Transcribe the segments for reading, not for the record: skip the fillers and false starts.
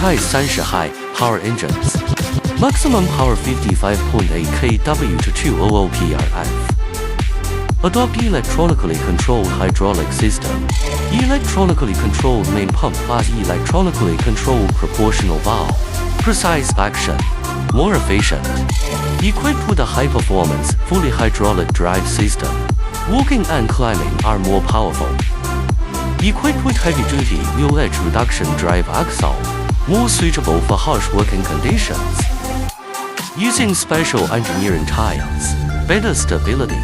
Features 30 high power engines. Maximum power 55.8 kW to 200 PRF. Adopt electronically controlled hydraulic system. Electronically controlled main pump plus electronically controlled proportional valve. Precise action. More efficient. Equipped with a high-performance, fully hydraulic drive system. Walking and climbing are more powerful. Equipped with heavy-duty wheel edge reduction drive axle. More suitable for harsh working conditions. Using special engineering tires. Better stability.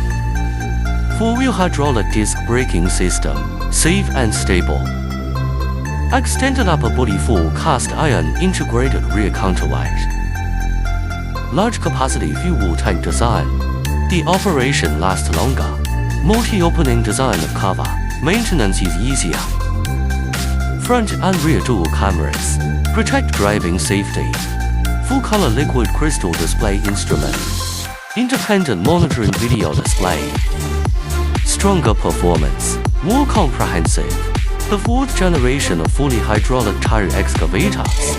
Four-wheel hydraulic disc braking system. Safe and stable. Extended upper body full cast iron integrated rear counterweight. Large capacity fuel tank design. The operation lasts longer. Multi-opening design of cover. Maintenance is easier. Front and rear dual cameras. Protect driving safety. Full-color liquid crystal display instrument. Independent monitoring video display. Stronger performance. More comprehensive. The fourth generation of fully hydraulic tire excavators.